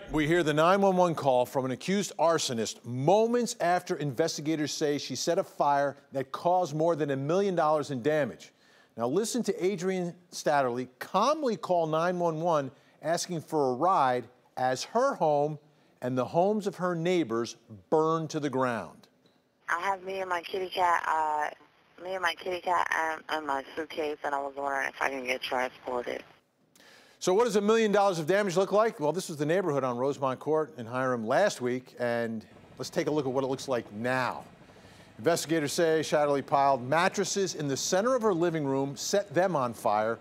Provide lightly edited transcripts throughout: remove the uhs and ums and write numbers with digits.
We hear the 911 call from an accused arsonist moments after investigators say she set a fire that caused more than $1 million in damage. Now listen to Adrian Statterly calmly call 911 asking for a ride as her home and the homes of her neighbors burn to the ground. I have me and my kitty cat and my suitcase, and I was wondering if I can get transported. So what does $1 million of damage look like? Well, this was the neighborhood on Rosemont Court in Hiram last week, and let's take a look at what it looks like now. Investigators say Shatterly piled mattresses in the center of her living room, set them on fire.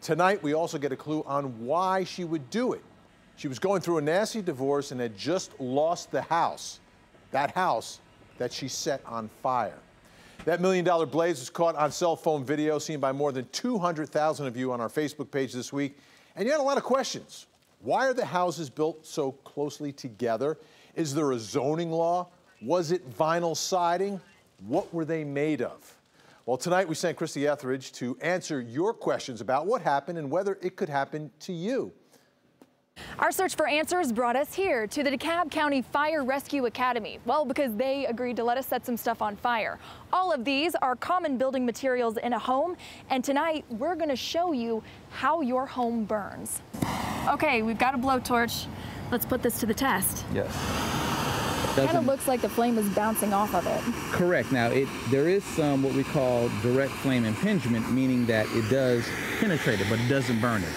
Tonight, we also get a clue on why she would do it. She was going through a nasty divorce and had just lost the house, that house that she set on fire. That $1 million blaze was caught on cell phone video, seen by more than 200,000 of you on our Facebook page this week. And you had a lot of questions. Why are the houses built so closely together? Is there a zoning law? Was it vinyl siding? What were they made of? Well, tonight we sent Christy Etheridge to answer your questions about what happened and whether it could happen to you. Our search for answers brought us here to the DeKalb County Fire Rescue Academy. Well, because they agreed to let us set some stuff on fire. All of these are common building materials in a home, and tonight we're going to show you how your home burns. Okay, we've got a blowtorch. Let's put this to the test. Yes. It kind of looks like the flame is bouncing off of it. Correct. Now, there is some what we call direct flame impingement, meaning that it does penetrate it, but it doesn't burn it.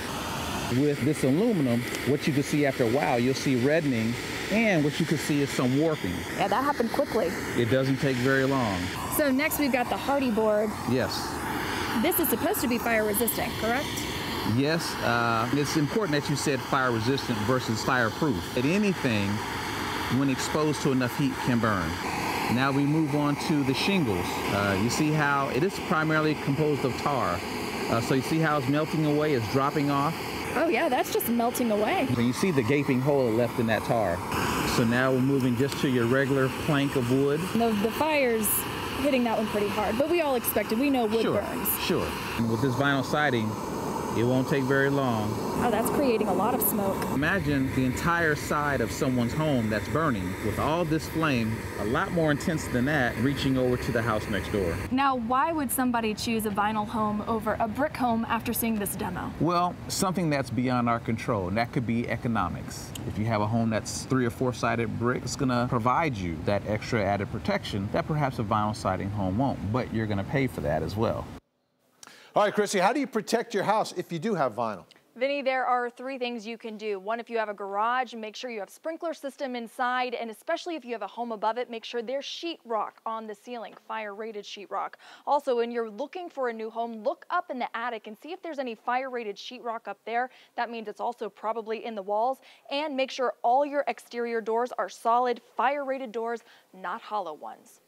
With this aluminum, what you can see after a while, you'll see reddening, and what you can see is some warping. Yeah, that happened quickly. It doesn't take very long. So next we've got the hardy board. Yes. This is supposed to be fire resistant, correct? Yes. It's important that you said fire resistant versus fireproof. Anything, when exposed to enough heat, can burn. Now we move on to the shingles. You see how it is primarily composed of tar. So you see how it's melting away, it's dropping off. Oh yeah, that's just melting away. And you see the gaping hole left in that tar. So now we're moving just to your regular plank of wood. The fire's hitting that one pretty hard, but we all expected. We know wood burns. Sure. And with this vinyl siding, it won't take very long. Oh, that's creating a lot of smoke. Imagine the entire side of someone's home that's burning with all this flame, a lot more intense than that, reaching over to the house next door. Now, why would somebody choose a vinyl home over a brick home after seeing this demo? Well, something that's beyond our control, and that could be economics. If you have a home that's 3 or 4-sided brick, it's gonna provide you that extra added protection that perhaps a vinyl siding home won't, but you're gonna pay for that as well. All right, Christy, how do you protect your house if you do have vinyl? Vinny, there are 3 things you can do. One, if you have a garage, make sure you have a sprinkler system inside, and especially if you have a home above it, make sure there's sheetrock on the ceiling, fire-rated sheetrock. Also, when you're looking for a new home, look up in the attic and see if there's any fire-rated sheetrock up there. That means it's also probably in the walls. And make sure all your exterior doors are solid, fire-rated doors, not hollow ones.